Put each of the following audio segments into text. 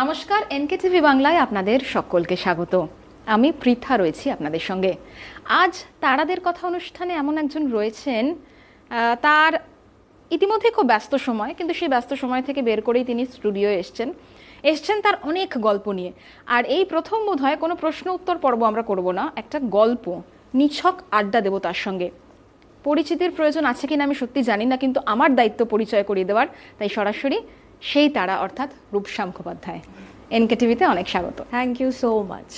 নমস্কার, এনকেটিভি বাংলায় আপনাদের সকলকে স্বাগত। আমি পৃথা রয়েছি আপনাদের সঙ্গে। আজ তারাদের কথা অনুষ্ঠানে এমন একজন রয়েছেন, তার ইতিমধ্যে খুব ব্যস্ত সময়, কিন্তু সেই ব্যস্ত সময় থেকে বের করেই তিনি স্টুডিও এসছেন তার অনেক গল্প নিয়ে। আর এই প্রথম বোধহয় কোনো প্রশ্ন উত্তর পর্ব আমরা করব না, একটা গল্প নিছক আড্ডা দেব তার সঙ্গে। পরিচিতির প্রয়োজন আছে কিনা আমি সত্যি জানি না, কিন্তু আমার দায়িত্ব পরিচয় করিয়ে দেওয়ার, তাই সরাসরি সেই তারা অর্থাৎ রূপসা মুখোপাধ্যায়। এনকেটিভিতে অনেক স্বাগত। Thank you so much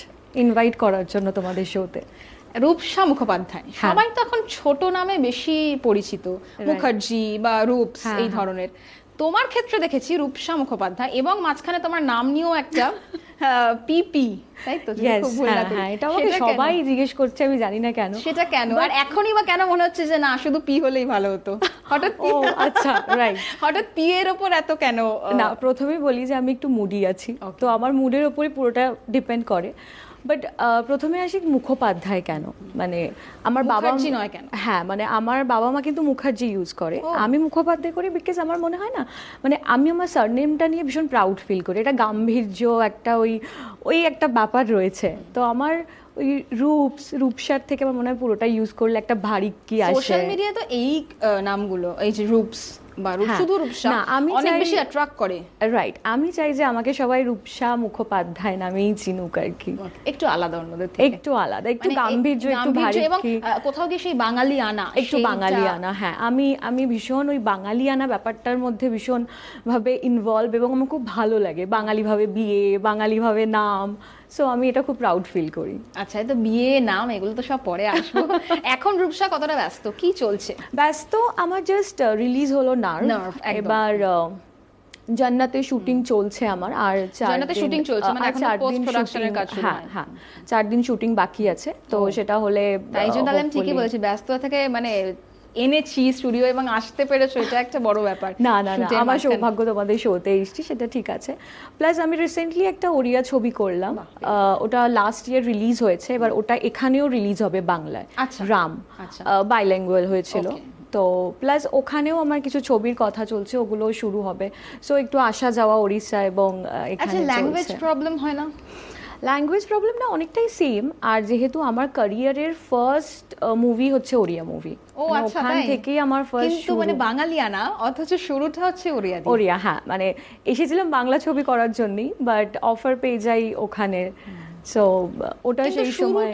invite করার জন্য তোমাদের শোতে। রূপসা মুখোপাধ্যায় সবাই তো এখন ছোট নামে বেশি পরিচিত, মুখার্জি বা রূপস এই ধরনের। তোমার ক্ষেত্রে দেখেছি রূপসা মুখোপাধ্যায়, এবং মাঝখানে তোমার নাম নিয়েও একটা পিপি, তাই তো? এটা আমাকে সবাই জিজ্ঞেস করছে, আমি জানি না কেন সেটা কেন, আর এখনই বা কেন মনে হচ্ছে যে না শুধু পি হলেই ভালো হতো? হঠাৎ আচ্ছা রাইট, হঠাৎ পি এর ওপর এত কেন? না, প্রথমেই বলি যে আমি একটু মুডি আছি, তো আমার মুডের ওপরই পুরোটা ডিপেন্ড করে। বাট প্রথমে আসি মুখোপাধ্যায় কেন, মানে আমার বাবা নয় কেন? হ্যাঁ, মানে আমার বাবা মা কিন্তু মুখার্জি ইউজ করে, আমি মুখোপাধ্যায় করি বিকজ আমার মনে হয় না, মানে আমি আমার সারনেমটা নিয়ে ভীষণ প্রাউড ফিল করি। এটা গাম্ভীর্য একটা ওই একটা ব্যাপার রয়েছে, তো আমার ওই রূপসার থেকে আমার মনে হয় পুরোটা ইউজ করলে একটা ভারী কি আসে। সোশ্যাল মিডিয়া তো এই নামগুলো, এই যে রূপস বা শুধু রূপসা, আমি অনেক বেশি অ্যাট্রাক্ট করে। রাইট, আমি চাই যে আমাকে সবাই রূপসা মুখোপাধ্যায় নামেই চিনুক আর কি, একটু আলাদা অন্যদের থেকে, একটু আলাদা, একটু গাম্ভীর্য, একটু ভারী, এবং কোথাও গিয়ে সেই বাঙালি আনা, একটু বাঙালি আনা। হ্যাঁ, আমি ভীষণ ওই বাঙালি আনা ব্যাপারটার মধ্যে ভীষণ ভাবে ইনভলভ, এবং আমার খুব ভালো লাগে বাঙালি ভাবে বিয়ে, বাঙালি ভাবে নাম। সো আমি এটা খুব প্রাউড ফিল করি। আচ্ছা, তো বিয়ে নাম এগুলো তো সব পরে আসবো। এখন রূপসা কতটা ব্যস্ত, কি চলছে? ব্যস্ত, আমার জাস্ট রিলিজ হলো নার্ভ, এবার জান্নাতে শুটিং চলছে আমার, আর জান্নাতে শুটিং চলছে, মানে এখন পোস্ট প্রোডাকশনের কাজ শুরু হয়। হ্যাঁ, 4 দিন শুটিং বাকি আছে, তো সেটা হলে তাই জন্য আমি ঠিকই বলেছি, ব্যস্ত থেকে মানে এনেছি স্টুডিও এবং আসতে পেরেছো, এটা একটা বড় ব্যাপার। না, আমার সৌভাগ্য তোমাদের শোতে এসেছি, সেটা ঠিক আছে। প্লাস আমি রিসেন্টলি একটা ওড়িয়া ছবি করলাম, ওটা লাস্ট ইয়ার রিলিজ হয়েছে, এবার ওটা এখানেও রিলিজ হবে বাংলায়, রাম, বাইল্যাঙ্গুয়াল হয়েছিল। তো প্লাস ওখানেও আমার কিছু ছবির কথা চলছে, ওগুলো শুরু হবে। সো একটু আসা যাওয়া ওড়িশা এবং এখানে চলছে। ল্যাঙ্গুয়েজ প্রবলেম হয় না? ল্যাঙ্গুয়েজ প্রবলেম না, অনেকটাই সেম। আর যেহেতু আমার ক্যারিয়ারের ফার্স্ট মুভি হচ্ছে ওড়িয়া মুভি, ওখান থেকেই আমার ফার্স্ট, কিন্তু মানে বাঙালিয়ানা, অথচ শুরুটা হচ্ছে ওড়িয়া। হ্যাঁ, মানে এসেছিলাম বাংলা ছবি করার জন্যই, বাট অফার পেয়ে যাই ওখানে। সো ওটা সেই সময়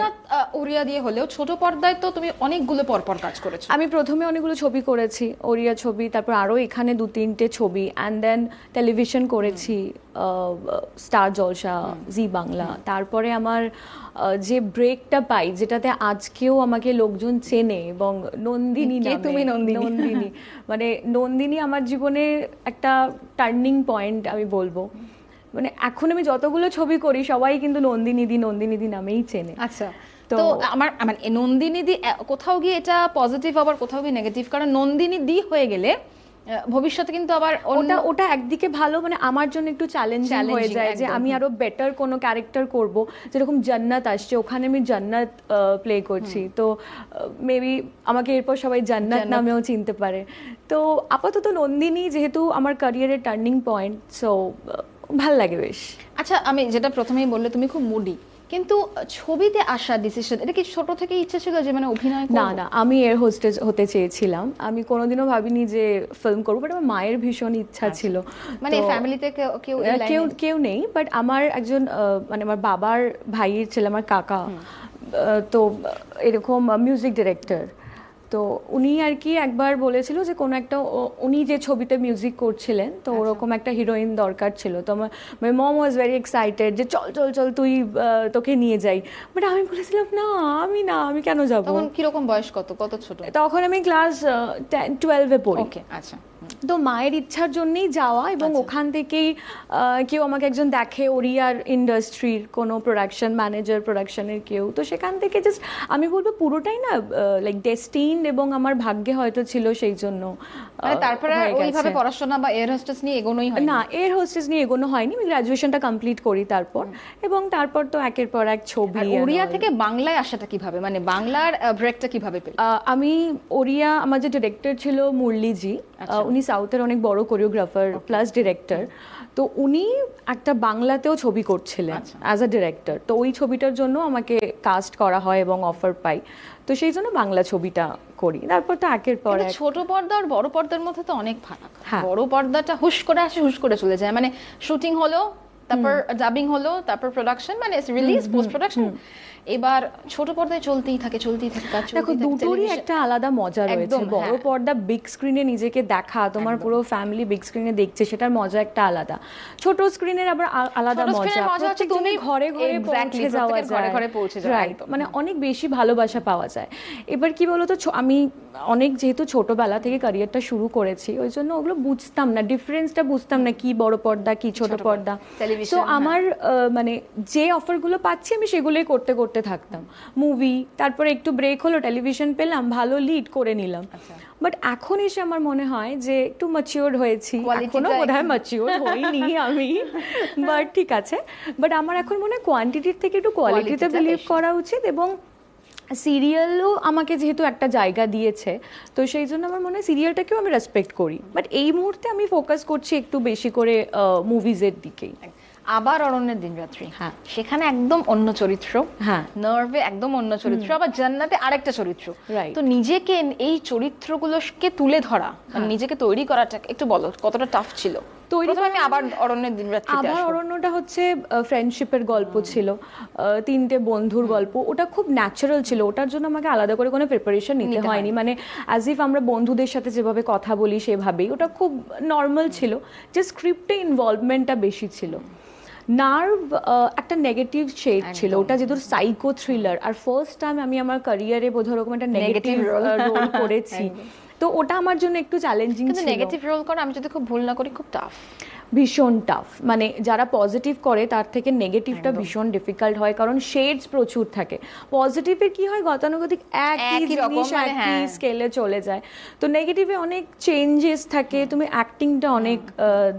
ওড়িয়া দিয়ে হলেও ছোট পর্দায় তো তুমি অনেকগুলো পরপর কাজ করেছো। আমি প্রথমে অনেকগুলো ছবি করেছি, ওড়িয়া ছবি, তারপর আরো এখানে 2-3টে ছবি, অ্যান্ড দেন টেলিভিশন করেছি, স্টার জলসা, জি বাংলা। তারপরে আমার যে ব্রেকটা পাই, যেটাতে আজকেও আমাকে লোকজন চেনে, এবং নন্দিনী নামে, তুমি নন্দিনী মানে নন্দিনী আমার জীবনে একটা টার্নিং পয়েন্ট আমি বলবো। মানে এখন আমি যতগুলো ছবি করি সবাই কিন্তু নন্দিনী নামেই চেনে। আচ্ছা, তো আমার মানে নন্দিনী দি কোথাও গিয়ে এটা পজিটিভ, আবার কোথাও গিয়ে নেগেটিভ, কারণ নন্দিনী দি হয়ে গেলে ভবিষ্যতে কিন্তু আবার ওটা একদিকে ভালো, মানে আমার জন্য একটু চ্যালেঞ্জিং হয়ে যায় যে আমি আরো বেটার কোনো ক্যারেক্টার করব। যেরকম জান্নাত আসছে, ওখানে আমি জান্নাত প্লে করছি, তো মেবি আমাকে এরপর সবাই জান্নাত নামেও চিনতে পারে। তো আপাতত নন্দিনী যেহেতু আমার ক্যারিয়ারের টার্নিং পয়েন্ট, সো ভাল লাগে বেশ। আচ্ছা, আমি যেটা প্রথমেই বললে তুমি খুব মুডি, কিন্তু ছবিতে আসার ডিসিশন, এটা কি ছোট থেকে ইচ্ছা ছিল যে মানে অভিনয় করব? না, আমি এয়ার হোস্টেস হতে চেয়েছিলাম, আমি কোনোদিনও ভাবিনি যে ফিল্ম করবো, বাট আমার মায়ের ভীষণ ইচ্ছা ছিল। মানে ফ্যামিলিতে কেউ নেই, বাট আমার একজন মানে আমার বাবার ভাইয়ের ছেলে, আমার কাকা, তো এরকম মিউজিক ডিরেক্টর, তো উনি আর কি একবার বলেছিল যে কোনো একটা, উনি যে ছবিতে মিউজিক করছিলেন, তো ওরকম একটা হিরোইন দরকার ছিল। তো আমার মম ওয়াজ ভেরি এক্সাইটেড যে চল তুই, তোকে নিয়ে যাই। বাট আমি বলেছিলাম না, আমি কেন যাবো। তখন কিরকম বয়স, কত ছোট? তখন আমি ক্লাস 12-এ পড়ি। আচ্ছা, তো মায়ের ইচ্ছার জন্যই যাওয়া, এবং ওখান থেকেই কেউ আমাকে একজন দেখে, ওড়িয়ার ইন্ডাস্ট্রির কোনো প্রোডাকশন ম্যানেজার, প্রোডাকশনের কেউ, তো সেখান থেকে জাস্ট আমি বলবো পুরোটাই না লাইক ডেস্টিন, এবং আমার ভাগ্যে হয়তো ছিল সেই জন্য। তারপরে ওইভাবে পড়াশোনা বা এয়ার হোস্টেস নিয়ে এগোনোই হয় না, এয়ার হোস্টেস নিয়ে এগোনো হয়নি, আমি গ্রাজুয়েশনটা কমপ্লিট করি তারপর, এবং তারপর তো একের পর এক ছবি। ওড়িয়া থেকে বাংলায় আসাটা কিভাবে, মানে বাংলার ব্রেকটা কিভাবে পেলে? আমি ওড়িয়া, আমার যে ডিরেক্টর ছিল মুরলিজি, উনি সাউথের অনেক বড় কোরিওগ্রাফার প্লাস ডিরেক্টর, তো উনি একটা বাংলাতেও ছবি করছিলেন অ্যাজ আ ডিরেক্টর। তো ওই ছবিটার জন্য আমাকে কাস্ট করা হয় এবং অফার পাই, তো সেই জন্য বাংলা ছবিটা করি। তারপর তো একের পর এক। ছোট পর্দা আর বড় পর্দার মধ্যে তো অনেক ফারাক। হ্যাঁ। বড় পর্দাটা হুশ করে আসে, হুশ করে চলে যায়, মানে শুটিং হলো, তারপর ডাবিং হলো, তারপর প্রোডাকশন, মানে রিলিজ, পোস্ট প্রোডাকশন। এবার ছোট পর্দায় চলতেই থাকে কাজ। দেখো দুটোরই একটা আলাদা মজা রয়েছে। বড় পর্দা বিগ স্ক্রিনে নিজেকে দেখা, তোমার পুরো ফ্যামিলি বিগ স্ক্রিনে দেখছে, সেটার মজা একটা আলাদা। ছোট স্ক্রিনের আবার আলাদা মজা হচ্ছে তুমি ঘরে ঘরে পৌঁছে যাওয়া যায়, ঘরে পৌঁছে যাওয়া, রাইট, মানে অনেক বেশি ভালোবাসা পাওয়া যায়। এবার কি বলতো, আমি অনেক যেহেতু ছোটবেলা থেকে ক্যারিয়ারটা শুরু করেছি, ওই জন্য ওগুলো বুঝতাম না, ডিফারেন্সটা বুঝতাম না, কি বড় পর্দা কি ছোট পর্দা। তো আমার মানে যে অফারগুলো পাচ্ছি আমি সেগুলোই করতে করতে থাকতাম। মুভি, তারপরে একটু ব্রেক হলো, টেলিভিশন পেলাম, ভালো লিড করে নিলাম। বাট এখন এসে আমার মনে হয় যে একটু ম্যাচিওর হয়েছি, এখনো বোধহয় ম্যাচিওর হইনি আমি, বাট ঠিক আছে। বাট আমার এখন মনে হয় কোয়ান্টিটির থেকে একটু কোয়ালিটিতে বিলিভ করা উচিত। এবং সিরিয়ালও আমাকে যেহেতু একটা জায়গা দিয়েছে, তো সেই জন্য আমার মনে হয় সিরিয়ালটাকেও আমি রেসপেক্ট করি। বাট এই মুহূর্তে আমি ফোকাস করছি একটু বেশি করে মুভিজের দিকেই। আবার অরণ্যের দিনরাত্রি, হ্যাঁ, সেখানে একদম অন্য চরিত্র, হ্যাঁ, নার্ভে একদম অন্য চরিত্র, আবার জান্নাতে আরেকটা চরিত্র। তো নিজেকে এই চরিত্রগুলোকে তুলে ধরা, মানে নিজেকে তৈরি করাটা একটু বলো কতটা টাফ ছিল? আমি আবার অরণ্যের দিনরাত্রিতে আসব। আবার অরণ্যটা হচ্ছে ফ্রেন্ডশিপের গল্প ছিল, তিনটে বন্ধুর গল্প। ওটা খুব ন্যাচারাল ছিল, ওটার জন্য আমাকে আলাদা করে কোনো প্রিপারেশন নিতে হয়নি, মানে অ্যাজ ইফ আমরা বন্ধুদের সাথে যেভাবে কথা বলি সেভাবেই, ওটা খুব নর্মাল ছিল। যে স্ক্রিপ্টে ইনভলভমেন্টটা বেশি ছিল। নার্ভ একটা নেগেটিভ শেড ছিল, ওটা যেহেতু সাইকো থ্রিলার, আর ফার্স্ট টাইম আমি আমার ক্যারিয়ারে বোধহয় ওরকম একটা নেগেটিভ রোল করেছি, তো ওটা আমার জন্য একটু চ্যালেঞ্জিং ছিল। নেগেটিভ রোল করা, আমি যদি খুব ভুল না করি, খুব টাফ, ভীষণ টাফ। মানে যারা পজিটিভ করে তার থেকে নেগেটিভটা ভীষণ ডিফিকাল্ট হয়, কারণ শেডস প্রচুর থাকে। পজিটিভের কি হয়, গতানুগতিক একই জিনিস একই স্কেলে চলে যায়, তো নেগেটিভে অনেক চেঞ্জেস থাকে, তুমি অ্যাক্টিংটা অনেক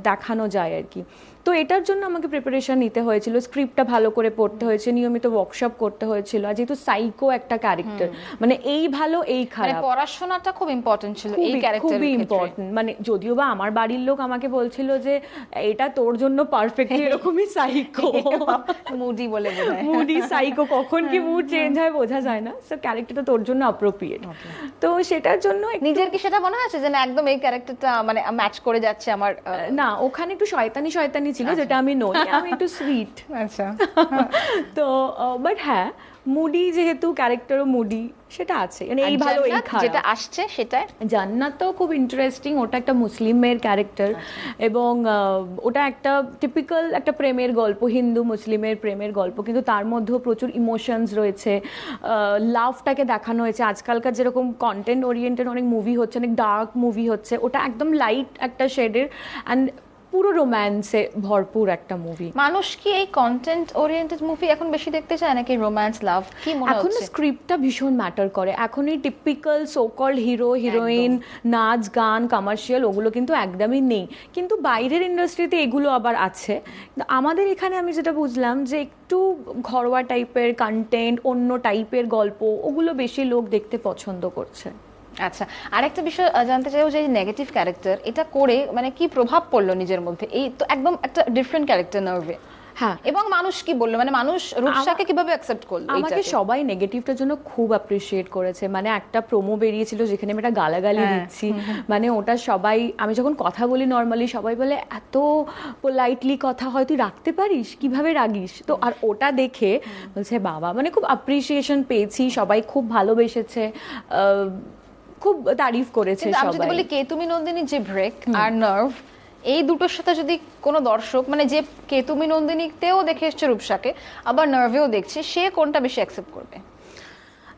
দেখানো যায় আর কি। তো এটার জন্য আমাকে প্রিপারেশন নিতে হয়েছিল, স্ক্রিপ্টটা ভালো করে পড়তে হয়েছে, নিয়মিত ওয়ার্কশপ করতে হয়েছিল। আর যেহেতু সাইকো একটা ক্যারেক্টার, মানে এই ভালো এই খারাপ, পড়াশোনাটা খুব ইম্পর্টেন্ট ছিল এই ক্যারেক্টারের খুবই ইম্পর্টেন্ট। মানে যদিও বা আমার বাড়ির লোক আমাকে বলছিল যে এটা তোর জন্য পারফেক্টলি এরকমই সাইকো, মুডি বলে বোঝায়, মুডি সাইকো, কখন কি মুড চেঞ্জ হয় বোঝা যায় না, সো ক্যারেক্টারটা তোর জন্য অ্যাপ্রোপ্রিয়েট। তো সেটার জন্য নিজের কি সেটা মনে আছে যে না একদম এই ক্যারেক্টারটা মানে ম্যাচ করে যাচ্ছে আমার? না, ওখানে একটু শয়তানি ছিল, যেটা আমি নই, আমি একটু সুইট। আচ্ছা। তো বাট হ্যাঁ, মুডি যেহেতু ক্যারেক্টারও মুডি, সেটা আছে, মানে এই ভালো এই খারাপ যেটা আসছে সেটা। জান্নাত তো খুব ইন্টারেস্টিং, ওটা একটা মুসলিম মেয়ের ক্যারেক্টার, এবং ওটা একটা টিপিক্যাল একটা প্রেমের গল্প, হিন্দু মুসলিমের প্রেমের গল্প, কিন্তু তার মধ্যেও প্রচুর ইমোশনস রয়েছে, লাভটাকে দেখানো হয়েছে। আজকালকার যেরকম কন্টেন্ট ওরিয়েন্টেড অনেক মুভি হচ্ছে, অনেক ডার্ক মুভি হচ্ছে, ওটা একদম লাইট একটা শেডের অ্যান্ড পুরো রোম্যান্সে ভরপুর একটা মুভি। মানুষ কি এই কন্টেন্ট ওরিয়েন্টেড মুভি এখন বেশি দেখতে চায় নাকি রোম্যান্স লাভ? কি মনে হচ্ছে? এখন স্ক্রিপ্টটা ভীষণ ম্যাটার করে। এখন এই typical so called hero heroine, নাচ গান, কমার্শিয়াল, ওগুলো কিন্তু একদমই নেই। কিন্তু বাইরের ইন্ডাস্ট্রিতে এগুলো আবার আছে। আমাদের এখানে আমি যেটা বুঝলাম যে একটু ঘরোয়া টাইপের কন্টেন্ট, অন্য টাইপের গল্প, ওগুলো বেশি লোক দেখতে পছন্দ করছে। আচ্ছা, আরেকটা বিষয় জানতে চাইবো যে নেগেটিভ ক্যারেক্টার এটা করে মানে কি প্রভাব পড়লো নিজের মধ্যে? এই তো একদম একটা ডিফারেন্ট ক্যারেক্টার নার্ভে, হ্যাঁ, এবং মানুষ কি বললো, মানে মানুষ রূপসাকে কিভাবে অ্যাকসেপ্ট করলো? আমাকে সবাই নেগেটিভটার জন্য খুব অ্যাপ্রিশিয়েট করেছে। মানে একটা প্রোমো বেরিয়েছিল যেখানে আমি একটা গালাগালি দিচ্ছি, মানে ওটা সবাই, আমি যখন কথা বলি নর্মালি, সবাই বলে এত পোলাইটলি কথা হয়, তুই রাখতে পারিস, কিভাবে রাগিস? তো আর ওটা দেখে বলছে বাবা, মানে খুব অ্যাপ্রিসিয়েশন পেয়েছি, সবাই খুব ভালোবেসেছে, খুব তারিফ করেছে সবাই। আমি যদি বলি কে তুমি নন্দিনী, যে ব্রেক আর নার্ভ, এই দুটোর সাথে যদি কোনো দর্শক, মানে যে কে তুমি নন্দিনীতেও দেখে এসছে রূপসাকে, আবার নার্ভেও দেখছে, সে কোনটা বেশি অ্যাকসেপ্ট করবে?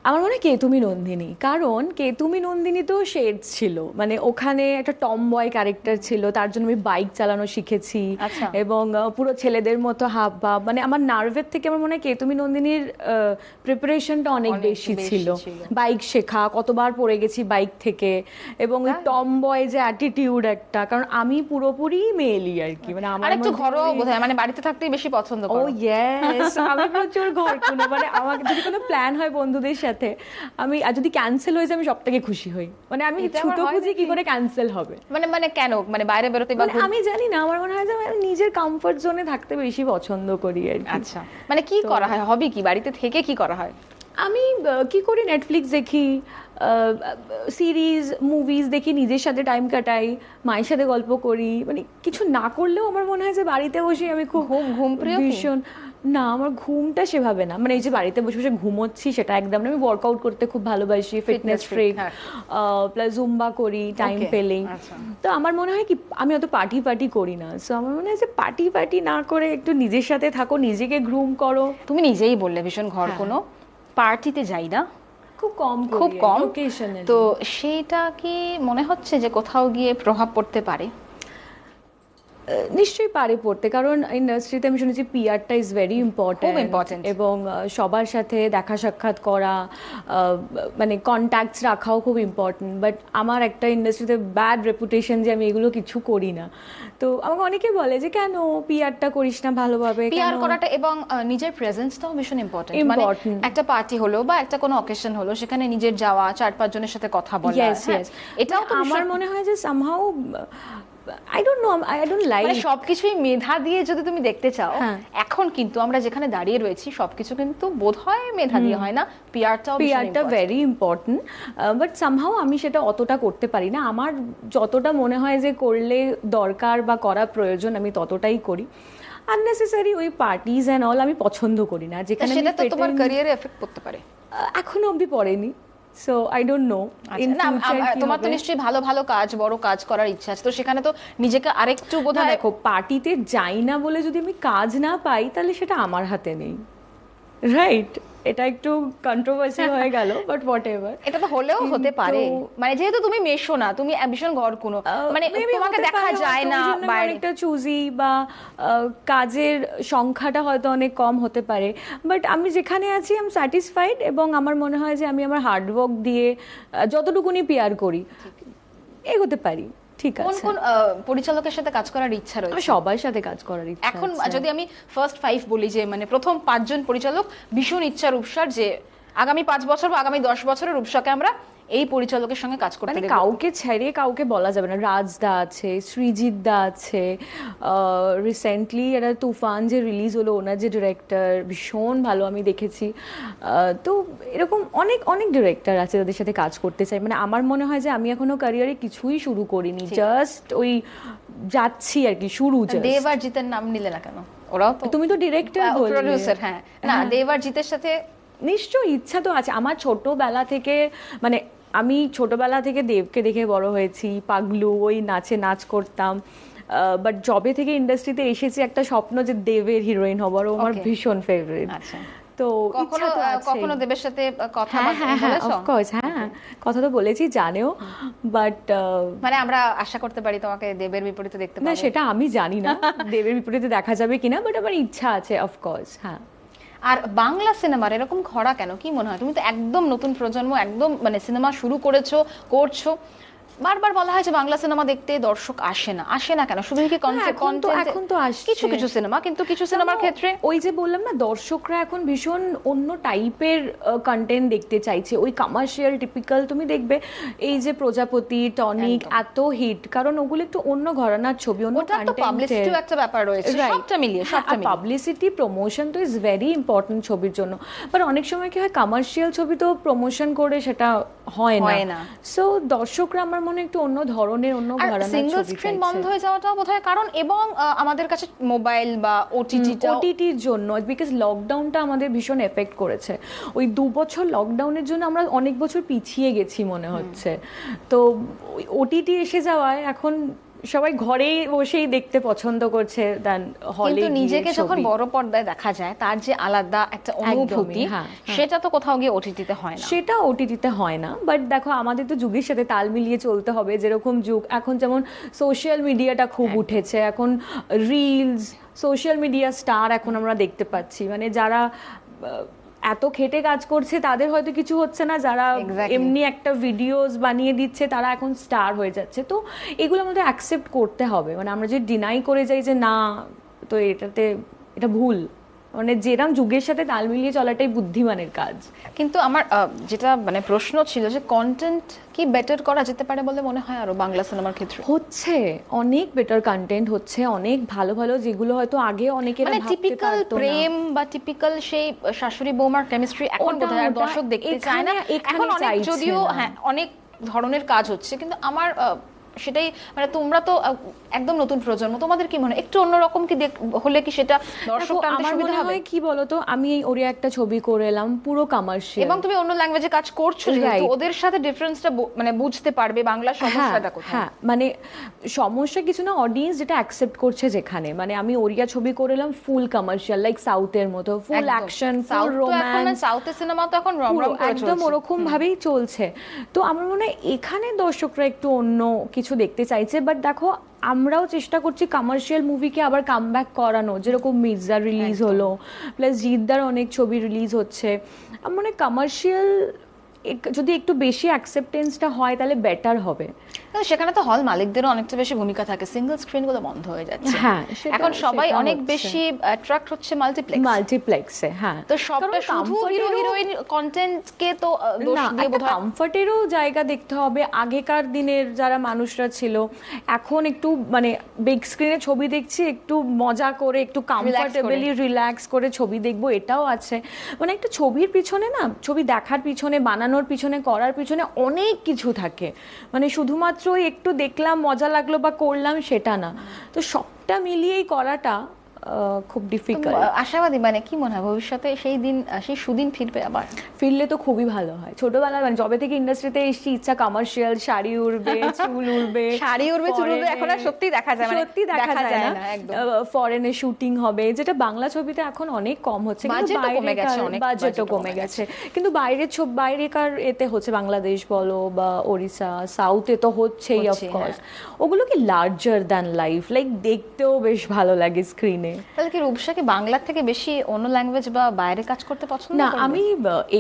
আমার মনে হয় কে তুমি নন্দিনী, কারণ কে তুমি নন্দিনী তো শেডস ছিল, মানে ওখানে একটা টম বয় ক্যারেক্টার ছিল, তার জন্য আমি বাইক চালানো শিখেছি, এবং পুরো ছেলেদের মতো হাব ভাব, মানে আমার নার্ভের থেকে আমার মনে হয় কে তুমি নন্দিনীর প্রিপারেশনটা অনেক বেশি ছিল। বাইক শেখা, কতবার পড়ে গেছি বাইক থেকে, এবং ওই টম বয় যে অ্যাটিটিউড একটা, কারণ আমি পুরোপুরি মেয়েলি আর কি, মানে আমার একটু ঘরোয়া বোধহয়, মানে বাড়িতে থাকতেই বেশি পছন্দ করো। ও ইয়েস, আমি প্রচুর ঘর কোনো, মানে আমার যদি কোনো প্ল্যান হয় বন্ধুদের সাথে, সাথে আমি, আর যদি ক্যান্সেল হয়ে যায় আমি সব থেকে খুশি হই, মানে আমি এটা আমার ছুতো হয় খুঁজি কি নাকি? করে ক্যান্সেল হবে। মানে মানে কেন, মানে বাইরে বেরোতে বা মানে আমি জানি না, আমার মনে হয় যে আমি নিজের কমফর্ট জোনে থাকতে বেশি পছন্দ করি আর কি। আচ্ছা, মানে কি করা হয়, হবি কি, বাড়িতে থেকে কি করা হয়? আমি কি করি, নেটফ্লিক্স দেখি, সিরিজ মুভিজ দেখি, নিজের সাথে টাইম কাটাই, মায়ের সাথে গল্প করি, মানে কিছু না করলেও আমার মনে হয় যে বাড়িতে বসে আমি খুব ঘুম প্রিয় কি? ভীষণ। না, আমার ঘুমটা সেভাবে না, মানে এই যে বাড়িতে বসে বসে ঘুমোচ্ছি সেটা একদম না। আমি ওয়ার্কআউট করতে খুব ভালোবাসি, ফিটনেস freak, ফ্রিক, হ্যাঁ। প্লাস জুম্বা করি টাইম Okay, পেলেই। আচ্ছা। তো আমার মনে হয় কি, আমি অত পার্টি পার্টি করি না, সো আমার মনে হয় যে পার্টি না করে একটু নিজের সাথে থাকো, নিজেকে গ্রুম করো। তুমি নিজেই বললে ভীষণ ঘর কোনো পার্টিতে যাই না, খুব কম খুব কম। occasionally। তো সেইটা কি মনে হচ্ছে যে কোথাও গিয়ে প্রভাব পড়তে পারে? নিশ্চয়ই পারে পড়তে, কারণ ইন্ডাস্ট্রিতে আমি শুনেছি পিআরটা ইজ ভেরি ইম্পর্টেন্ট, important। এবং সবার সাথে দেখা সাক্ষাৎ করা, মানে কন্ট্যাক্টস রাখাও খুব ইম্পর্টেন্ট। বাট আমার একটা ইন্ডাস্ট্রিতে ব্যাড রেপুটেশন যে আমি এগুলো কিছু করি না। তো আমাকে অনেকে বলে যে কেন পিআরটা করিস না ভালোভাবে, পিআর করাটা এবং নিজের প্রেজেন্সটাও ভীষণ ইম্পর্টেন্ট। মানে Important। একটা পার্টি হলো বা একটা কোনো অকেশন হলো, সেখানে নিজের যাওয়া, 4-5 জনের সাথে কথা বলা, ইয়েস হ্যাঁ, ইয়েস, এটাও তো আমার ভীষণ- মনে হয় যে somehow I don't know, I don't like. মানে সবকিছুই মেধা দিয়ে যদি তুমি দেখতে চাও, হ্যাঁ। এখন কিন্তু আমরা যেখানে দাঁড়িয়ে রয়েছি সবকিছু কিন্তু বোধহয় মেধা দিয়ে হয় না, পিআরটাও পিআরটা ভেরি ইম্পর্টেন্ট, বাট সামহাউ আমি সেটা অতটা করতে পারি না। আমার যতটা মনে হয় যে করলে দরকার বা করা প্রয়োজন আমি ততটাই করি। আননেসেসারি ওই পার্টিজ অ্যান্ড অল আমি পছন্দ করি না, যেখানে সেটা তো আমি তোমার pretend- ক্যারিয়ারে এফেক্ট করতে পারে। এখনো অবধি পড়েনি, so I don't know in আচ্ছা, না, ফিউচার কি তোমার তো হবে। নিশ্চয়ই ভালো ভালো কাজ, বড় কাজ করার ইচ্ছা আছে, তো সেখানে তো নিজেকে আরেকটু না, বোধহয় দেখো পার্টিতে যাই না বলে যদি আমি কাজ না পাই তাহলে সেটা আমার হাতে নেই, রাইট? এটা একটু কন্ট্রোভার্সি হয়ে গেল, বাট হোয়াট এভার। এটা তো হলেও হতে পারে, কিন্তু- মানে যেহেতু তুমি মেশো না, তুমি ভীষণ ঘর কোনো, মানে তোমাকে দেখা যায় না বাইরে। অনেকটা চুজি বা কাজের সংখ্যাটা হয়তো অনেক কম হতে পারে, বাট আমি যেখানে আছি আই এম স্যাটিসফাইড, এবং আমার মনে হয় যে আমি আমার হার্ডওয়ার্ক দিয়ে যতটুকুনি পিআর করি এগোতে পারি, ঠিক কোন আছে। কোন পরিচালকের সাথে কাজ করার ইচ্ছা আমার রয়েছে সবার সাথে কাজ করার ইচ্ছা এখন? আছে। যদি আমি ফার্স্ট 5 বলি, যে মানে প্রথম 5 জন পরিচালক ভীষণ ইচ্ছা রূপসার, যে আগামী 5 বছর বা আগামী 10 বছরের রূপসাকে আমরা এই পরিচালকের সঙ্গে কাজ করতে মানে দেখব। কাউকে ছেড়ে কাউকে বলা যাবে না। রাজদা আছে, সৃজিত দা আছে, রিসেন্টলি একটা তুফান যে রিলিজ হলো, ওনার যে ডিরেক্টর ভীষণ ভালো আমি দেখেছি। তো এরকম অনেক অনেক ডিরেক্টর আছে যাদের সাথে কাজ করতে চাই। মানে আমার মনে হয় যে আমি এখনো ক্যারিয়ারে কিছুই শুরু করিনি, জাস্ট ওই যাচ্ছি আর কি, শুরু just। দেব আর জিতের নাম নিলে না কেন? ওরাও তো তুমি তো ডিরেক্টর বললে। প্রোডিউসার, হ্যাঁ। না, দেব আর জিতের সাথে নিশ্চয়ই ইচ্ছা তো আছে আমার ছোটবেলা থেকে, মানে আমি ছোটবেলা থেকে দেবকে দেখে বড় হয়েছি, পাগলু, ওই নাচে নাচ করতাম। বাট জবে থেকে ইন্ডাস্ট্রিতে এসেছি একটা স্বপ্ন যে দেবের হিরোইন হবার, ও আমার Okay. ভীষণ ফেভারিট। আচ্ছা, তো কখনো ইচ্ছা তো আছে। কখনো দেবের সাথে কথা হ্যাঁ হ্যাঁ হ্যাঁ, বলেছো? অফকোর্স, হ্যাঁ কথা তো বলেছি, জানেও, বাট মানে আমরা আশা করতে পারি তোমাকে দেবের বিপরীতে দেখতে না পাবো? সেটা আমি জানি না দেবের বিপরীতে দেখা যাবে কিনা, বাট আমার ইচ্ছা আছে অফকোর্স, হ্যাঁ। আর বাংলা সিনেমার এরকম খরা কেন, কি মনে হয়? তুমি তো একদম নতুন প্রজন্ম, একদম মানে সিনেমা শুরু করছো, বারবার বলা হয় যে বাংলা সিনেমা দেখতে দর্শক আসে না কেন? শুধু কি এখন তো আসছে কিছু কিছু সিনেমা, কিন্তু কিছু সিনেমার ক্ষেত্রে ওই যে বললাম না, দর্শকরা এখন ভীষণ অন্য টাইপের কন্টেন্ট দেখতে চাইছে, ওই কমার্শিয়াল টিপিক্যাল। তুমি দেখবে এই যে প্রজাপতি, টনিক এত হিট, কারণ ওগুলো একটু অন্য ঘরানার ছবি, অন্য ওটা তো পাবলিসিটিও একটা ব্যাপার রয়েছে, সবটা মিলিয়ে পাবলিসিটি প্রমোশন তো ইজ ভেরি ইম্পর্টেন্ট ছবির জন্য। বাট অনেক সময় কি হয়, কমার্শিয়াল ছবি তো প্রমোশন করে সেটা হয় না, সো দর্শকরা আমার মনে একটু অন্য ধরনের, অন্য ঘরানার সিঙ্গেল ছবি স্ক্রিন চাইছে। বন্ধ হয়ে যাওয়াটাও বোধহয় কারণ, এবং আমাদের কাছে মোবাইল বা ওটিটির জন্য, বিকজ লকডাউনটা আমাদের ভীষণ এফেক্ট করেছে। ওই 2 বছর লকডাউনের জন্য আমরা অনেক বছর পিছিয়ে গেছি মনে হচ্ছে। তো ওটিটি এসে যাওয়ায় এখন সবাই ঘরে বসেই দেখতে পছন্দ করছে দেন হলে। কিন্তু নিজেকে যখন বড় পর্দায় দেখা যায়, তার যে আলাদা একটা অনুভূতি, হ্যাঁ, সেটা তো কোথাও গিয়ে ওটিটিতে হয় না। সেটা ওটিটিতে হয় না, বাট দেখো আমাদের তো যুগের সাথে তাল মিলিয়ে চলতে হবে। যেরকম যুগ এখন, যেমন সোশ্যাল মিডিয়াটা খুব উঠেছে এখন, রিলস, সোশ্যাল মিডিয়া স্টার এখন আমরা দেখতে পাচ্ছি। মানে যারা এত খেটে কাজ করছে তাদের হয়তো কিছু হচ্ছে না, যারা এমনি একটা ভিডিওস বানিয়ে দিচ্ছে তারা এখন স্টার হয়ে যাচ্ছে। তো এগুলো আমাদের অ্যাকসেপ্ট করতে হবে। মানে আমরা যে ডিনাই করে যাই যে না, তো এটা ভুল। মানে যেরাম যুগের সাথে তাল মিলিয়ে চলাটাই বুদ্ধিমানের কাজ। কিন্তু আমার যেটা মানে প্রশ্ন ছিল যে কন্টেন্ট কি বেটার করা যেতে পারে বলে মনে হয় আরো বাংলা সিনেমার ক্ষেত্রে? হচ্ছে, অনেক বেটার কন্টেন্ট হচ্ছে, অনেক ভালো ভালো যেগুলো হয়তো আগে অনেকেরা মানে ভাবতে টিপিক্যাল পারতো না। প্রেম বা টিপিক্যাল সেই শাশুড়ি বৌমার কেমিস্ট্রি এখন ওটা- বোধহয় আর ওটা দর্শক দেখতে চায় না। এখানে এখন অনেক চাইছে যদিও না। হ্যাঁ অনেক ধরনের কাজ হচ্ছে, কিন্তু আমার সেটাই মানে তোমরা তো একদম নতুন প্রজন্ম, তোমাদের কি মনে হয় একটু অন্যরকম কি হলে কি সেটা দর্শক দেখো, টানতে আমার সুবিধা মনে হবে? হয় কি বলতো, আমি এই ওরে একটা ছবি করে এলাম পুরো কমার্শিয়াল, এবং তুমি অন্য ল্যাঙ্গুয়েজে কাজ করছো যেহেতু Right. ওদের সাথে ডিফারেন্সটা মানে বুঝতে পারবে বাংলা সমস্যাটা কোথায়। হ্যাঁ, মানে সমস্যা কিছু না, অডিয়েন্স যেটা অ্যাকসেপ্ট করছে যেখানে, মানে আমি ওড়িয়া ছবি করে এলাম ফুল কমার্শিয়াল লাইক সাউথের মতো, ফুল অ্যাকশন, ফুল রোম্যান্স, সাউথের সিনেমা তো এখন রমরম পুরো করে একদম চলছে। ওরকম ভাবেই চলছে। তো আমার মনে হয় এখানে দর্শকরা একটু অন্য কিছু দেখতে চাইছে, বাট দেখো আমরাও চেষ্টা করছি কমার্শিয়াল মুভিকে আবার কামব্যাক করানো, যেরকম মির্জা রিলিজ হলো, প্লাস জিদ্দার অনেক ছবি রিলিজ হচ্ছে। আমার মনে হয় কমার্শিয়াল যদি একটু বেশি অ্যাকসেপ্টেন্সটা হয় তাহলে বেটার হবে। কিন্তু সেখানে তো হল মালিকদেরও অনেকটা বেশি ভূমিকা থাকে, সিঙ্গেল স্ক্রিনগুলো বন্ধ হয়ে যাচ্ছে। হ্যাঁ, এখন সবাই সেটা অনেক হচ্ছে। বেশি অ্যাট্রাক্ট হচ্ছে মাল্টিপ্লেক্সে। হ্যাঁ, তো সবটা শুধু হিরো হিরোইন কন্টেন্টকে তো দোষ না, দিয়ে একটা বোধহয় কমফর্টেরও জায়গা দেখতে হবে। আগেকার দিনের যারা মানুষরা ছিল, এখন একটু মানে বিগ স্ক্রিনে ছবি দেখছি, একটু মজা করে, একটু কমফর্টেবলি রিল্যাক্স করে ছবি দেখবো, এটাও আছে। মানে একটা ছবির পিছনে না, ছবি দেখার পিছনে, বানানোর পিছনে, করার পিছনে অনেক কিছু থাকে। মানে শুধুমাত্র একটু দেখলাম মজা লাগলো বা করলাম সেটা না, তো সবটা মিলিয়েই করাটা খুব ডিফিকাল্ট। আশাবাদী মানে কি মনে হয় ভবিষ্যতে সেই দিন সেই সুদিন ফিরবে আবার? ফিরলে তো খুবই ভালো হয়। ছোটবেলায় মানে যবে থেকে ইন্ডাস্ট্রিতে এসেছি ইচ্ছা কমার্শিয়াল, শাড়ি উড়বে, চুল উড়বে, শাড়ি উড়বে, চুল উড়বে, এখন আর সত্যি দেখা যায় মানে সত্যি দেখা যায় না। একদম ফরেনে শুটিং হবে, যেটা বাংলা ছবিতে এখন অনেক কম হচ্ছে, বাজেটও কমে গেছে, অনেক বাজেটও কমে গেছে। কিন্তু বাইরেকার এতে হচ্ছে, বাংলাদেশ বলো বা ওড়িশা, সাউথে তো হচ্ছেই অফকোর্স। ওগুলো কি লার্জার দ্যান লাইফ, লাইক দেখতেও বেশ ভালো লাগে স্ক্রিনে। তাহলে কি রূপসা কি বাংলার থেকে বেশি অন্য ল্যাঙ্গুয়েজ বা বাইরে কাজ করতে পছন্দ না, করবে? আমি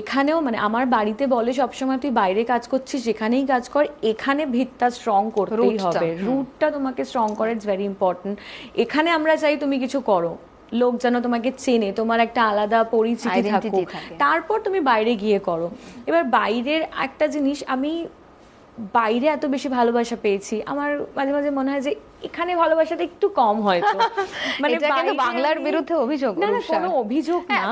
এখানেও মানে আমার বাড়িতে বলে সবসময় তুই বাইরে কাজ করছিস, যেখানেই কাজ কর, এখানে ভিতটা স্ট্রং করতেই হবে, রুটটা তোমাকে স্ট্রং করা ইটস ভেরি ইম্পর্টেন্ট। এখানে আমরা চাই তুমি কিছু করো, লোক যেন তোমাকে চেনে, তোমার একটা আলাদা পরিচিতি থাকুক, তারপর তুমি বাইরে গিয়ে করো। এবার বাইরের একটা জিনিস, আমি বাইরে এত বেশি ভালোবাসা পেয়েছি, আমার মাঝে মাঝে মনে হয় যে এখানে ভালোবাসাটা একটু কম হয়তো। মানে এটা কিন্তু বাংলার বিরুদ্ধে অভিযোগ? না না, কোনো অভিযোগ না,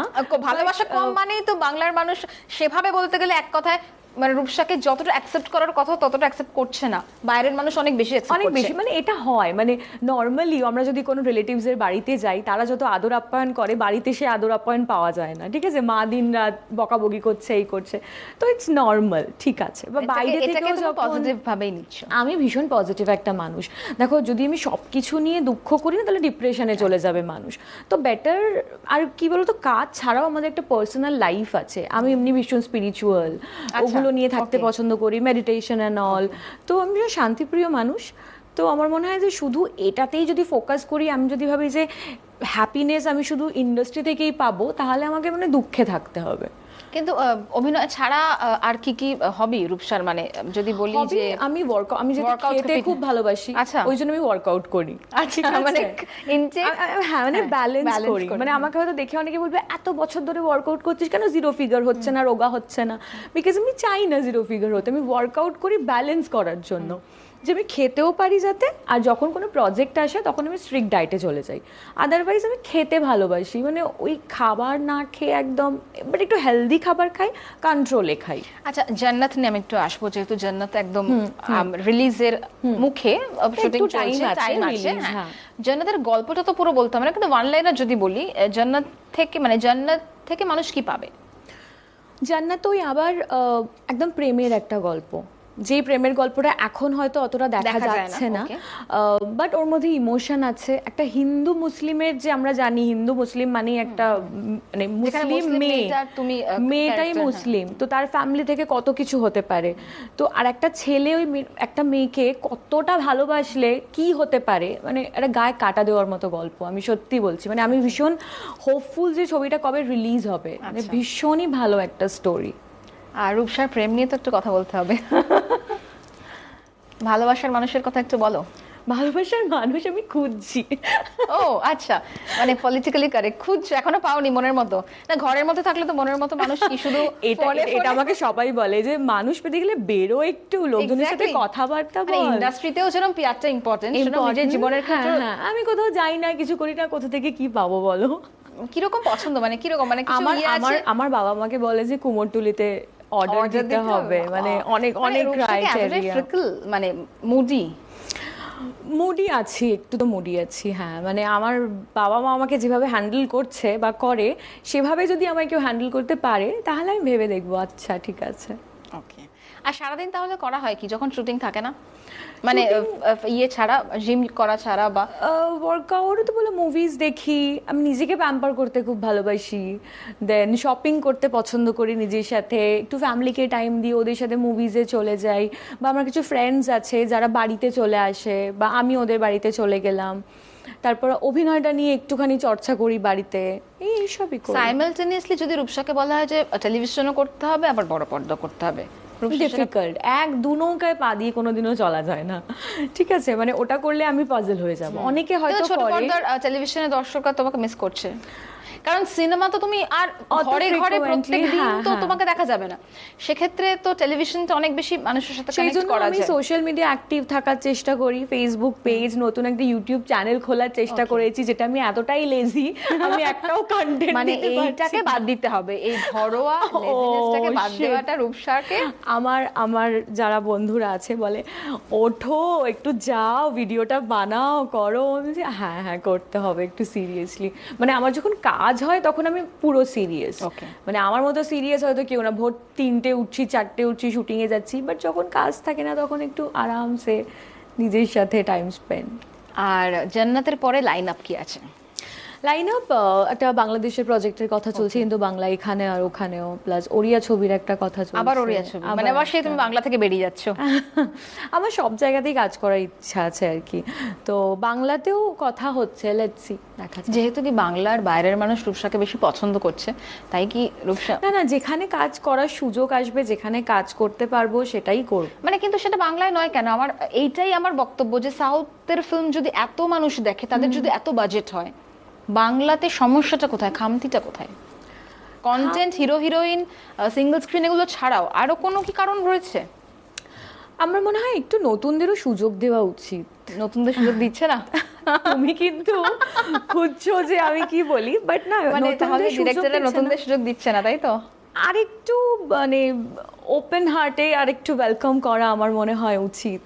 ভালোবাসা কম মানেই তো বাংলার মানুষ সেভাবে বলতে গেলে এক কথায় মানে রূপসাকে যতটা অ্যাকসেপ্ট করার কথা ততটা অ্যাকসেপ্ট করছে না, বাইরের মানুষ অনেক বেশি অনেক বেশি। মানে এটা হয়, মানে নর্মালি আমরা যদি কোনো রিলেটিভস এর বাড়িতে যাই, তারা যত আদর আপ্যায়ন করে, বাড়িতে সে আদর আপ্যায়ন পাওয়া যায় না, ঠিক আছে? মা দিন রাত বকাবকি করছে, এই করছে, তো ইটস নর্মাল, ঠিক আছে। বা বাইরে থেকেও যখন পজিটিভ ভাবেই নিচ্ছ? আমি ভীষণ পজিটিভ একটা মানুষ। দেখো, যদি আমি সবকিছু নিয়ে দুঃখ করি না, তাহলে ডিপ্রেশনে চলে যাবে মানুষ। তো বেটার, আর কি বলতো, কাজ ছাড়াও আমাদের একটা পার্সোনাল লাইফ আছে। আমি এমনি ভীষণ স্পিরিচুয়াল, ওগুলো নিয়ে থাকতে পছন্দ করি, মেডিটেশন অ্যান্ড অল। তো আমি ভীষণ শান্তিপ্রিয় মানুষ। তো আমার মনে হয় যে শুধু এটাতেই যদি ফোকাস করি, আমি যদি ভাবি যে হ্যাপিনেস আমি শুধু ইন্ডাস্ট্রি থেকেই পাবো, তাহলে আমাকে মানে দুঃখে থাকতে হবে। কিন্তু অভিনয় ছাড়া আর কি কি হবি রূপসার? মানে যদি বলি যে আমি যদি খেতে খুব ভালোবাসি, ওই জন্য আমি ওয়ার্কআউট করি। মানে হ্যাঁ, মানে ব্যালেন্স করি। মানে আমাকে হয়তো দেখে অনেকে বলবে এত বছর ধরে ওয়ার্কআউট করছিস কেন, জিরো ফিগার হচ্ছে না, রোগা হচ্ছে না? বিকজ আমি চাই না জিরো ফিগার হতে, আমি ওয়ার্কআউট করি ব্যালেন্স করার জন্য, যে আমি খেতেও পারি যাতে, আর যখন কোনো প্রজেক্ট আসে তখন আমি স্ট্রিক্ট ডায়েটে চলে যাই। আদারওয়াইজ আমি খেতে ভালোবাসি, মানে ওই খাবার না খেয়ে একদম, বাট একটু হেলদি খাবার খাই, কন্ট্রোলে খাই। আচ্ছা, জান্নাত নিয়ে আমি একটু আসবো, যেহেতু জান্নাত একদম রিলিজের মুখে, শুটিং চলছে, টাইম আছে। জান্নাতের গল্পটা তো পুরো বলতে হবে না, কিন্তু ওয়ান লাইনার যদি বলি, জান্নাত থেকে মানুষ কি পাবে? জান্নাত ওই আবার একদম প্রেমের একটা গল্প, যে প্রেমের গল্পটা এখন হয়তো অতটা দেখা যাচ্ছে না, বাট ওর মধ্যে ইমোশন আছে। একটা হিন্দু মুসলিমের, যে আমরা জানি হিন্দু মুসলিম মানেই একটা মানে মুসলিম মেয়েটাই মুসলিম, তো তার ফ্যামিলি থেকে কত কিছু হতে পারে। তো আর একটা ছেলে ওই একটা মেয়েকে কতটা ভালোবাসলে কি হতে পারে, মানে একটা গায়ে কাটা দেওয়ার মতো গল্প। আমি সত্যি বলছি, মানে আমি ভীষণ হোপফুল যে ছবিটা কবে রিলিজ হবে, মানে ভীষণই ভালো একটা স্টোরি। আর রূপসার প্রেম নিয়ে তো একটু কথা বলতে হবে, ভালোবাসার মানুষের কথা একটু বলো। ভালোবাসার মানুষ আমি খুঁজছি। ও আচ্ছা, মানে পলিটিক্যালি কারেক্ট খুঁজছো, এখনো পাওনি মনের মতো? না, ঘরের মধ্যে থাকলে তো মনের মতো মানুষ কি শুধু এটা এটা আমাকে সবাই বলে যে মানুষ পেতে গেলে বেরো, একটু লোকজনের সাথে Exactly. কথাবার্তা মানে বল। ইন্ডাস্ট্রিতেও যেরকম পিয়ারটা ইম্পর্টেন্ট, সেটা নিজের জীবনের ক্ষেত্রে আমি কোথাও যাই না, কিছু করি না, কোথা থেকে কি পাবো বলো? কিরকম পছন্দ, মানে কিরকম, মানে কিছু আমার ইয়ে আমার আছে? আমার বাবা মাকে বলে যে কুমোরটুলিতে অর্ডার দিতে হবে, মানে অনেক অনেক ক্রাইটেরিয়া। মানে মুডি মুডি আছি, একটু তো মুডি আছি, হ্যাঁ। মানে আমার বাবা মা আমাকে যেভাবে হ্যান্ডেল করছে বা করে, সেভাবে যদি আমায় কেউ হ্যান্ডেল করতে পারে তাহলে আমি ভেবে দেখবো আচ্ছা ঠিক আছে। ওকে। আর সারাদিন তাহলে করা হয় কি যখন শুটিং থাকে না, মানে ইয়ে ছাড়া, জিম করা ছাড়া বা ওয়ার্কআউট তো বলে মুভিজ দেখি, আমি নিজেকে প্যাম্পার করতে খুব ভালোবাসি, দেন শপিং করতে পছন্দ করি নিজের সাথে, একটু ফ্যামিলিকে টাইম দিই, ওদের সাথে মুভিজে চলে যাই, বা আমার কিছু ফ্রেন্ডস আছে যারা বাড়িতে চলে আসে বা আমি ওদের বাড়িতে চলে গেলাম, তারপর অভিনয়টা নিয়ে একটুখানি চর্চা করি বাড়িতে, এইসবই করি। সাইমালটেনিয়াসলি যদি রূপসাকে বলা হয় যে টেলিভিশনও করতে হবে আবার বড় পর্দা করতে হবে, ডিফিকাল্ট, এক দু নৌকায় পা দিয়ে কোনোদিনও চলা যায় না, ঠিক আছে? মানে ওটা করলে আমি পাজল হয়ে যাব। অনেকে হয়তো ছোট করে, পর্দার টেলিভিশনে দর্শকরা তোমাকে মিস করছে, কারণ সিনেমা তো তুমি আর অত ঘরে ঘরে frequently, প্রত্যেক দিন হ্যাঁ, তো হ্যাঁ। তোমাকে দেখা যাবে না, সেক্ষেত্রে তো টেলিভিশনটা অনেক বেশি মানুষের সাথে সেই কানেক্ট জন্য করা আমি যায়। সোশ্যাল মিডিয়া অ্যাক্টিভ থাকার চেষ্টা করি, ফেসবুক পেজ, নতুন একটা ইউটিউব চ্যানেল খোলার চেষ্টা করেছি, যেটা আমি এতটাই লেজি আমি একটাও কন্টেন্ট মানে এইটাকে বাদ দিতে হবে, এই ঘরোয়া লেজিনেসটাকে বাদ shit. দেওয়াটা রূপসাকে। আমার আমার যারা বন্ধুরা আছে বলে ওঠো একটু যাও ভিডিওটা বানাও করো, আমি বলছি, হ্যাঁ হ্যাঁ করতে হবে একটু সিরিয়াসলি। মানে আমার যখন কাজ হয় তখন আমি পুরো সিরিয়াস, Okay. মানে আমার মতো সিরিয়াস হয়তো কেউ না, ভোর 3টে উঠছি 4টে উঠছি শুটিং এ যাচ্ছি, বাট যখন কাজ থাকে না তখন একটু আরামসে নিজের সাথে টাইম স্পেন্ড। আর জান্নাতের পরে লাইন আপ কি আছে? লাইন আপ একটা বাংলাদেশের প্রজেক্টের কথা চলছে, কিন্তু বাংলা এখানে আর ওখানেও, প্লাস ওড়িয়া ছবির একটা কথা চলছে। আবার ওড়িয়া ছবি, মানে আবার সেই তুমি বাংলা থেকে বেরিয়ে যাচ্ছ? আমার সব জায়গাতেই কাজ করার ইচ্ছা আছে আর কি, তো বাংলাতেও কথা হচ্ছে, লেটস সি, দেখা যাক। যেহেতু কি বাংলার বাইরের মানুষ রূপসাকে বেশি পছন্দ করছে, তাই কি রূপসা না না, যেখানে কাজ করার সুযোগ আসবে, যেখানে কাজ করতে পারবো সেটাই করব। মানে, কিন্তু সেটা বাংলায় নয় কেন, আমার এইটাই আমার বক্তব্য যে সাউথের ফিল্ম যদি এত মানুষ দেখে, তাদের যদি এত বাজেট হয়, বাংলাতে সমস্যাটা কোথায়, খামতিটা কোথায়? Content, hero heroine, single screen এগুলো ছাড়াও আরো কোনো কি কারণ রয়েছে? আমার মনে হয় একটু নতুনদেরও সুযোগ দেওয়া উচিত। নতুনদের সুযোগ দিচ্ছে না? তুমি কিন্তু খুঁজছো যে আমি কি বলি, বাট না, মানে তাহলে নতুনদের সুযোগ ডিরেক্টররা দিচ্ছে না। নতুনদের সুযোগ দিচ্ছে না, তাই তো? আরেকটু মানে ওপেন হার্টে আরেকটু ওয়েলকাম করা আমার মনে হয় উচিত,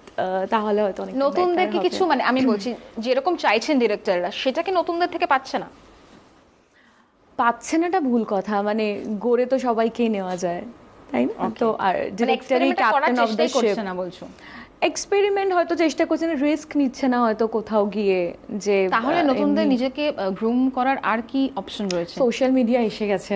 তাহলে হয়তো অনেক নতুনদেরকে কিছু, মানে আমি বলছি যেরকম চাইছেন ডিরেক্টররা, সেটা কি নতুনদের থেকে পাচ্ছে না? পাচ্ছে নাটা ভুল কথা, মানে গড়ে তো সবাইকে নেওয়া যায়, তাই না? Okay. তো আর মানে ডিরেক্টরই experiment করার ক্যাপ্টেন অফ দ্য চেষ্টাই শিপ, করছে না বলছো? এক্সপেরিমেন্ট হয়তো চেষ্টা করছে না, রিস্ক নিচ্ছে না হয়তো কোথাও গিয়ে, যে তাহলে নতুনদের নিজেকে গ্রুম করার আর কি অপশন রয়েছে? সোশ্যাল মিডিয়া এসে গেছে,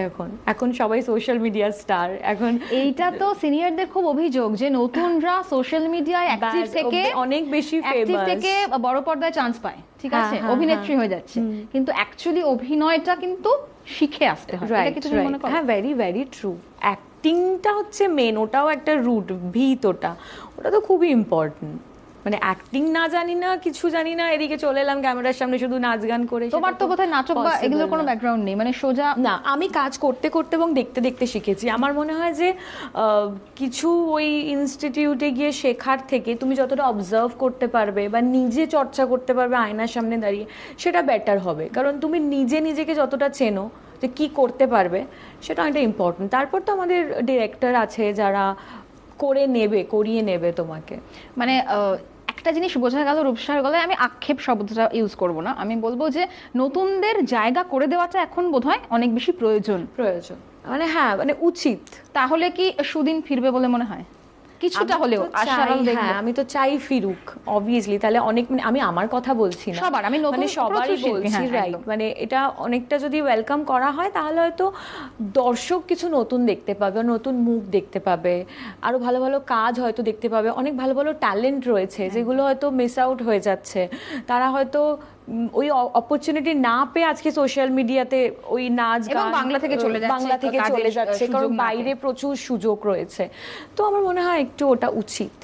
এখন সবাই সোশ্যাল মিডিয়া স্টার এখন। এইটা তো সিনিয়রদের খুব অভিযোগ যে নতুনরা সোশ্যাল মিডিয়ায় অ্যাক্টিভ থেকে অনেক বেশি অ্যাক্টিভ ফেমাস থেকে বড় পর্দায় চান্স পায়, ঠিক হ্যাঁ, আছে, হ্যাঁ, অভিনেত্রী হয়ে যাচ্ছে, কিন্তু অ্যাকচুয়ালি অভিনয়টা কিন্তু শিখে আসতে হয়, এটা কি তুমি মনে করো? হ্যাঁ, ভেরি ভেরি ট্রু। অ্যাক্টিংটা হচ্ছে মেন, ওটাও একটা রুট, ভিত, ওটা তো খুবই ইম্পর্টেন্ট। মানে অ্যাক্টিং না জানি না, কিছু জানি না, এদিকে চলে এলাম ক্যামেরার সামনে শুধু নাচ গান করে, তোমার তো বোধহয় নাটক বা এগুলোর কোনো ব্যাকগ্রাউন্ড নেই, মানে সোজা না, আমি কাজ করতে করতে এবং দেখতে দেখতে শিখেছি। আমার মনে হয় যে কিছু ওই ইনস্টিটিউটে গিয়ে শেখার থেকে তুমি যতটা অবজার্ভ করতে পারবে বা নিজে চর্চা করতে পারবে আয়নার সামনে দাঁড়িয়ে, সেটা বেটার হবে। কারণ তুমি নিজে নিজেকে যতটা চেনো যে কি করতে পারবে, সেটা অনেকটা ইম্পর্টেন্ট। তারপর তো আমাদের ডিরেক্টর আছে যারা করিয়ে নেবে তোমাকে। মানে একটা জিনিস বোঝা গেল রূপসার গলায়, আমি আক্ষেপ শব্দটা ইউজ করব না, আমি বলবো যে নতুনদের জায়গা করে দেওয়াটা এখন বোধহয় অনেক বেশি প্রয়োজন, মানে হ্যাঁ, মানে উচিত। তাহলে কি সুদিন ফিরবে বলে মনে হয়? কিছুটা হলেও আশারাম দেখবো। হ্যাঁ, আমি তো চাই ফিরুক অবভিয়াসলি, তাহলে অনেক, মানে আমি আমার কথা বলছি না, সবার, আমি নতুন মানে সবারই প্রচুর শিল্পী, বলছি, হ্যাঁ, রাইট। একদম। মানে এটা অনেকটা যদি ওয়েলকাম করা হয় তাহলে হয়তো দর্শক কিছু নতুন দেখতে পাবে, নতুন মুখ দেখতে পাবে, আরো ভালো ভালো কাজ হয়তো দেখতে পাবে, অনেক ভালো ভালো ট্যালেন্ট রয়েছে যেগুলো হয়তো মিস আউট হয়ে যাচ্ছে। তারা হয়তো ওই অপরচুনিটি না পেয়ে আজকে সোশ্যাল মিডিয়াতে ওই নাচ গান বাংলা থেকে চলে যাচ্ছে, কারণ বাইরে প্রচুর সুযোগ রয়েছে। তো আমার মনে হয় একটু ওটা উচিত।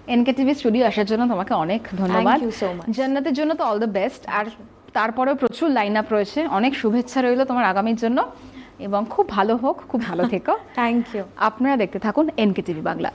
এনকেটিভি স্টুডিও আসার জন্য তোমাকে অনেক ধন্যবাদ। you so much. জান্নাতের জন্য তো অল দ্য বেস্ট। আর তারপরেও প্রচুর লাইন আপ রয়েছে, অনেক শুভেচ্ছা রইল তোমার আগামীর জন্য, এবং খুব ভালো হোক, খুব ভালো থেকো। Thank you. আপনারা দেখতে থাকুন এনকেটিভি বাংলা।